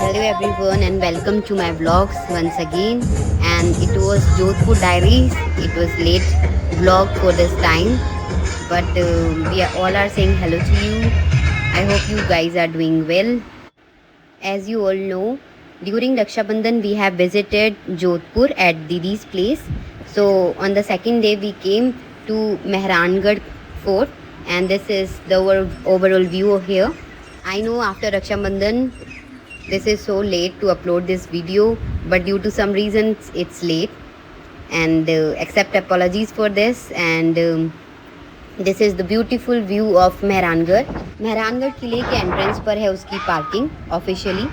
Hello everyone and welcome to my vlogs once again, and it was Jodhpur Diaries. It was late vlog for this time, but all are saying hello to you. I hope you guys are doing well. As you all know, during Raksha Bandhan we have visited Jodhpur at Didi's place. So on the second day we came to Mehrangarh Fort, and this is the overall view here. I know after Raksha Bandhan this is so late to upload this video, but due to some reasons it's late, and accept apologies for this. And this is the beautiful view of Mehrangarh. Mehrangarh किले के entrance पर है उसकी parking officially,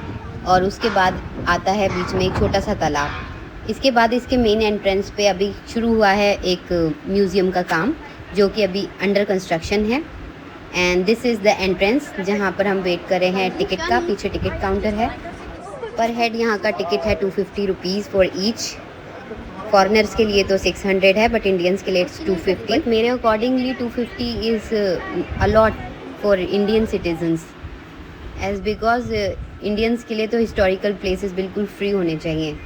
और उसके बाद आता है बीच में एक छोटा सा तालाब। इसके बाद इसके मेन एंट्रेंस पे अभी शुरू हुआ है एक म्यूज़ियम का काम, जो कि अभी अंडर कंस्ट्रक्शन है। And this is the entrance जहाँ पर हम वेट कर रहे हैं टिकट का। पीछे टिकट काउंटर है। पर हेड यहाँ का टिकट है 250 रुपीज़ फॉर ईच। फॉरेनर्स के लिए तो 600 है, बट इंडियंस के लिए इट्स 250। मेरे accordingly 250 is a lot for Indian citizens, as because Indians के लिए तो हिस्टोरिकल प्लेसेस बिल्कुल फ्री होने चाहिए।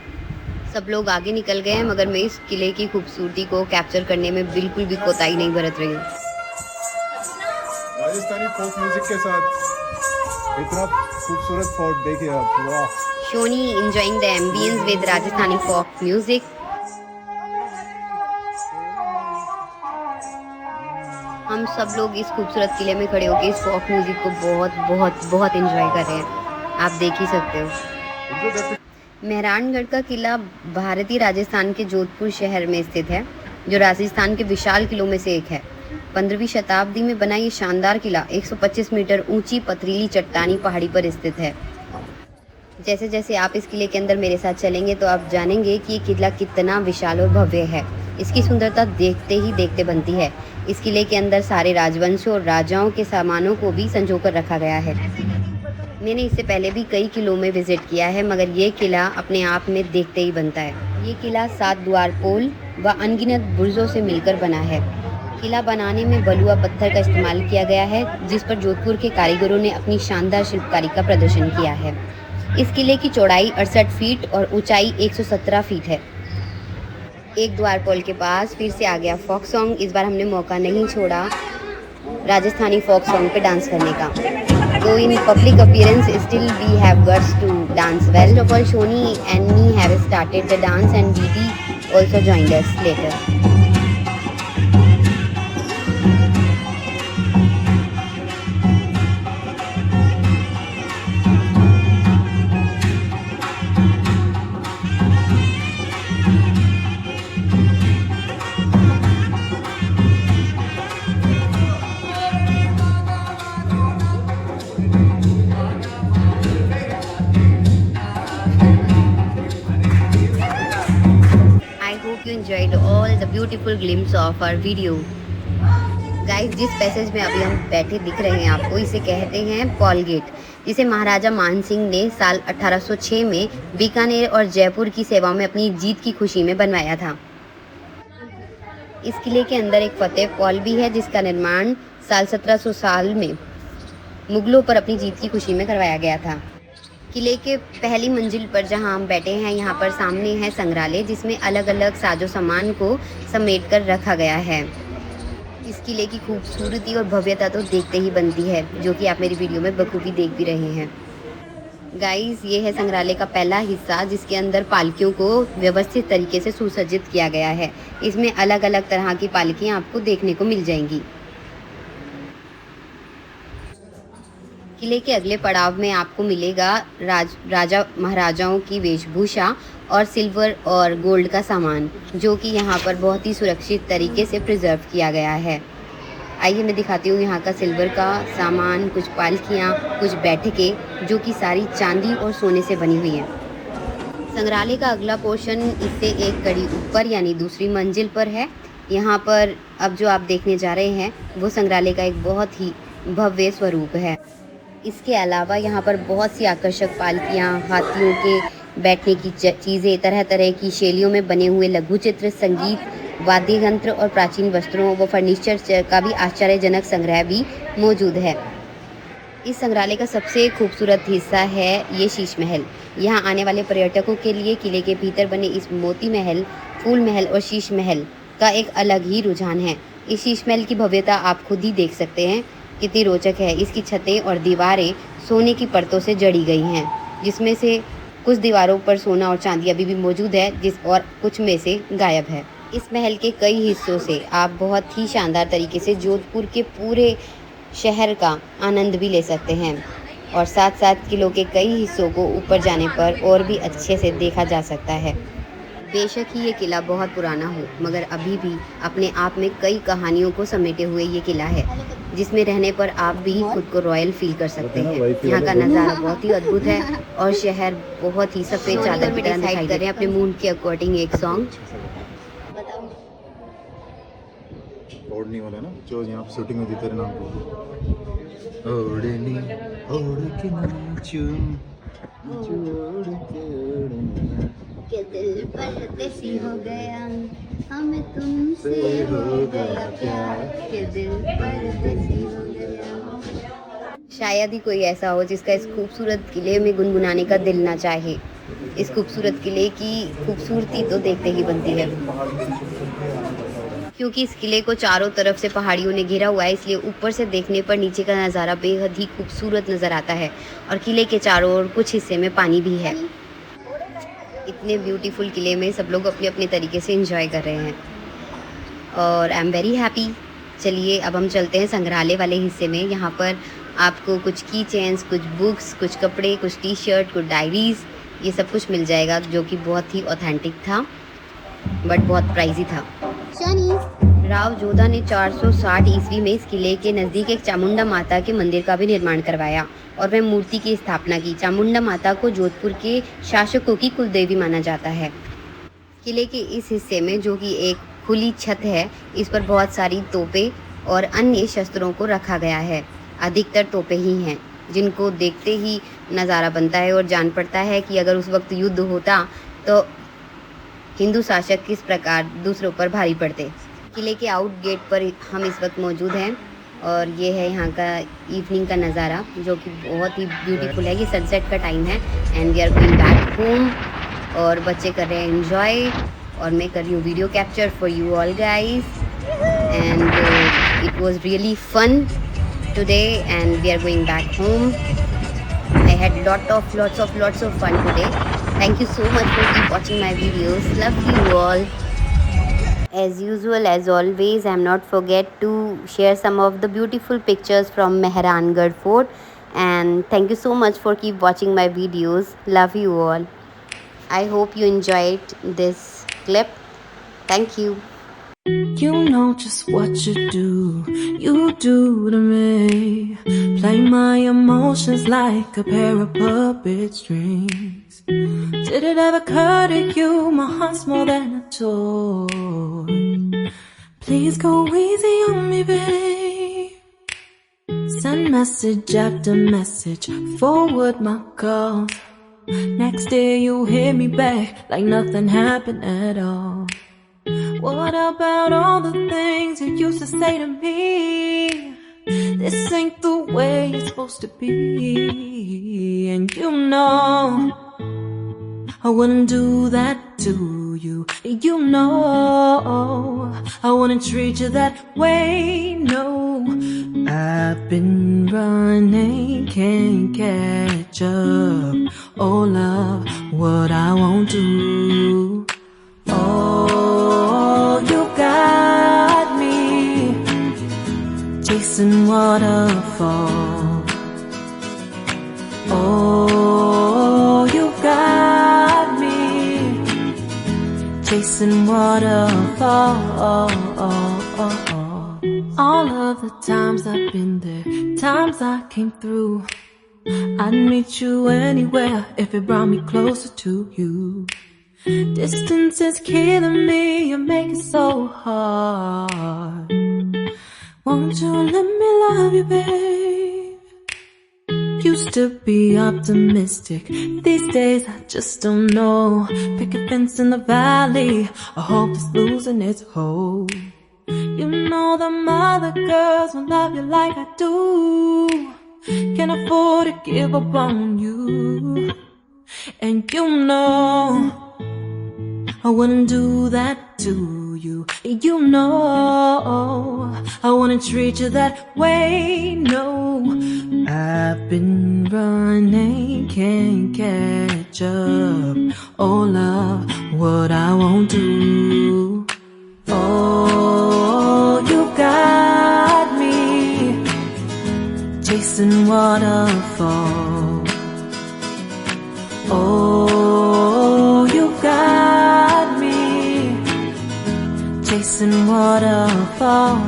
सब लोग आगे निकल गए हैं, मगर मैं इस किले की खूबसूरती को कैप्चर करने में बिल्कुल भी कोताही नहीं बरत रही हूँ। राजस्थानी फोक म्यूजिक के साथ इतना खूबसूरत फोर्ट देखिए आप, वाह। Shoni enjoying the ambience with Rajasthani folk music. हम सब लोग इस खूबसूरत किले में खड़े होकर इस फोक म्यूजिक को बहुत बहुत बहुत एंजॉय कर रहे हैं। आप देख ही सकते हो। मेहरानगढ़ का किला भारतीय राजस्थान के जोधपुर शहर में स्थित है, जो राजस्थान के विशाल किलों में से एक है। 15वीं शताब्दी में बना ये शानदार किला 125 मीटर ऊंची पथरीली चट्टानी पहाड़ी पर स्थित है। जैसे जैसे आप इस किले के अंदर मेरे साथ चलेंगे तो आप जानेंगे कि ये किला कितना विशाल और भव्य है। इसकी सुंदरता देखते ही देखते बनती है। इस किले के अंदर सारे राजवंशों और राजाओं के सामानों को भी संजोकर रखा गया है। मैंने इससे पहले भी कई किलों में विजिट किया है, मगर ये किला अपने आप में देखते ही बनता है। ये किला 7 द्वारपोल व अनगिनत बुर्जों से मिलकर बना है। किला बनाने में बलुआ पत्थर का इस्तेमाल किया गया है, जिस पर जोधपुर के कारीगरों ने अपनी शानदार शिल्पकारी का प्रदर्शन किया है। इस किले की चौड़ाई 68 फीट और ऊंचाई 117 फीट है। एक द्वारपोल के पास फिर से आ गया फोक सॉन्ग। इस बार हमने मौका नहीं छोड़ा राजस्थानी फोक सॉन्ग पे डांस करने का। तो in public appearance still we have guts to dance well. Of all Shoni and me have started the dance and दीदी also joined us later. You enjoyed all the beautiful glimpse of our video. Guys, जिस passage में अभी हम बैठे दिख रहे हैं आपको, इसे कहते हैं पॉल गेट, जिसे महाराजा मान सिंह ने साल 1806 में बीकानेर और जयपुर की सेवा में अपनी जीत की खुशी में बनवाया था। इस किले के अंदर एक फतेह पॉल भी है, जिसका निर्माण साल 1700 साल में मुगलों पर अपनी जीत की खुशी में करवाया गया था। किले के पहली मंजिल पर जहां हम बैठे हैं, यहां पर सामने है संग्रहालय, जिसमें अलग अलग साजो सामान को समेट कर रखा गया है। इस किले की खूबसूरती और भव्यता तो देखते ही बनती है, जो कि आप मेरी वीडियो में बखूबी देख भी रहे हैं। गाइस, ये है संग्रहालय का पहला हिस्सा, जिसके अंदर पालकियों को व्यवस्थित तरीके से सुसज्जित किया गया है। इसमें अलग अलग तरह की पालकियाँ आपको देखने को मिल जाएंगी। किले के अगले पड़ाव में आपको मिलेगा राजा महाराजाओं की वेशभूषा और सिल्वर और गोल्ड का सामान, जो कि यहाँ पर बहुत ही सुरक्षित तरीके से प्रिजर्व किया गया है। आइए मैं दिखाती हूँ यहाँ का सिल्वर का सामान, कुछ पालकियाँ, कुछ बैठकें, जो कि सारी चांदी और सोने से बनी हुई हैं। संग्रहालय का अगला पोर्शन इससे एक कड़ी ऊपर यानी दूसरी मंजिल पर है। यहाँ पर अब जो आप देखने जा रहे हैं वो संग्रहालय का एक बहुत ही भव्य स्वरूप है। इसके अलावा यहाँ पर बहुत सी आकर्षक पालकियाँ, हाथियों के बैठने की चीज़ें, तरह तरह की शैलियों में बने हुए लघु चित्र, संगीत, वाद्य यंत्र और प्राचीन वस्त्रों व फर्नीचर का भी आश्चर्यजनक संग्रह भी मौजूद है। इस संग्रहालय का सबसे खूबसूरत हिस्सा है ये शीश महल। यहाँ आने वाले पर्यटकों के लिए किले के भीतर बने इस मोती महल, फूल महल और शीश महल का एक अलग ही रुझान है। इस शीश महल की भव्यता आप खुद ही देख सकते हैं, कितनी रोचक है। इसकी छतें और दीवारें सोने की परतों से जड़ी गई हैं, जिसमें से कुछ दीवारों पर सोना और चांदी अभी भी मौजूद है, और कुछ में से गायब है। इस महल के कई हिस्सों से आप बहुत ही शानदार तरीके से जोधपुर के पूरे शहर का आनंद भी ले सकते हैं, और साथ साथ किलों के कई हिस्सों को ऊपर जाने पर और भी अच्छे से देखा जा सकता है। बेशक ही ये किला बहुत पुराना हो, मगर अभी भी अपने आप में कई कहानियों को समेटे हुए ये किला है, जिसमें रहने पर आप भी खुद को रॉयल फील कर सकते हैं। यहाँ का नज़ारा बहुत ही अद्भुत है और शहर बहुत ही सफ़ेद चादर की तरह दिखाई दे रहे हैं। अपने मूड के अकॉर्डिंग एक सॉन्ग ओढ़नी वाला ना, जो यहाँ पे शूटिंग हुई थी तेरे नाम पे। ओढ़नी ओढ़ के नाचूं, ओढ़ के ओढ़नी के दिल परदेसी हो गया, हमें तुमसे हो गया प्यार, के दिल परदेसी हो गया। शायद ही कोई ऐसा हो जिसका इस खूबसूरत किले में गुनगुनाने का दिल ना चाहे। इस खूबसूरत किले की खूबसूरती तो देखते ही बनती है, क्योंकि इस किले को चारों तरफ से पहाड़ियों ने घेरा हुआ है, इसलिए ऊपर से देखने पर नीचे का नज़ारा बेहद ही खूबसूरत नज़र आता है। और किले के चारों ओर कुछ हिस्से में पानी भी है। इतने ब्यूटीफुल किले में सब लोग अपने अपने तरीके से एंजॉय कर रहे हैं और आई एम वेरी हैप्पी। चलिए अब हम चलते हैं संग्रहालय वाले हिस्से में। यहाँ पर आपको कुछ की चेन्स, कुछ बुक्स, कुछ कपड़े, कुछ टी शर्ट, कुछ डायरीज़, ये सब कुछ मिल जाएगा, जो कि बहुत ही ऑथेंटिक था बट बहुत प्राइजी था। राव जोधा ने 460 ईस्वी में इस किले के नज़दीक एक चामुंडा माता के मंदिर का भी निर्माण करवाया और वह मूर्ति की स्थापना की। चामुंडा माता को जोधपुर के शासकों की कुलदेवी माना जाता है। किले के इस हिस्से में, जो कि एक खुली छत है, इस पर बहुत सारी तोपें और अन्य शस्त्रों को रखा गया है। अधिकतर तोपें ही हैं, जिनको देखते ही नज़ारा बनता है और जान पड़ता है कि अगर उस वक्त युद्ध होता तो हिंदू शासक किस प्रकार दूसरों पर भारी पड़ते। किले के आउट गेट पर हम इस वक्त मौजूद हैं और ये है यहाँ का इवनिंग का नज़ारा, जो कि बहुत ही ब्यूटीफुल है। ये सनसेट का टाइम है and we are going back home और बच्चे कर रहे हैं एंजॉय और मैं कर रही हूँ video capture for you all guys and it was really fun today and we are going back home. I had lots of fun today. Thank you so much for keep watching my videos. Love you all. As usual, as always, I'm not forget to share some of the beautiful pictures from Mehrangarh Fort. And thank you so much for keep watching my videos. Love you all. I hope you enjoyed this clip. Thank you. You know just what you do to me. Play my emotions like a pair of puppet strings. Did it ever occur to you my heart's more than a toy? Please go easy on me, babe. Send message after message, forward my calls. Next day you hit me back like nothing happened at all. What about all the things you used to say to me? This ain't the way it's supposed to be. And you know I wouldn't do that to you. You know I wouldn't treat you that way, no. I've been running, can't catch up. Oh love, what I won't do. Oh, you got me chasing waterfall. Oh, you got me chasing waterfall. All of the times I've been there, times I came through, I'd meet you anywhere if it brought me closer to you. Distance is killing me, you make it so hard. Won't you let me love you, babe? Used to be optimistic, these days I just don't know. Pick a fence in the valley, I hope it's losing its hold. You know them other girls won't love you like I do. can't afford to give up on you. And you know I wouldn't do that to you. You know I wouldn't treat you that way, no. I've been running, can't catch up. Oh love, what I won't do. Oh, you got me chasing waterfalls. Oh, you got me chasing waterfalls.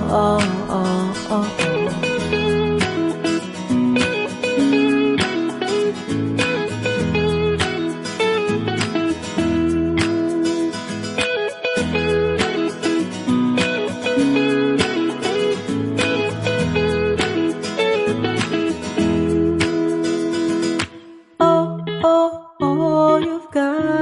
Oh, you've got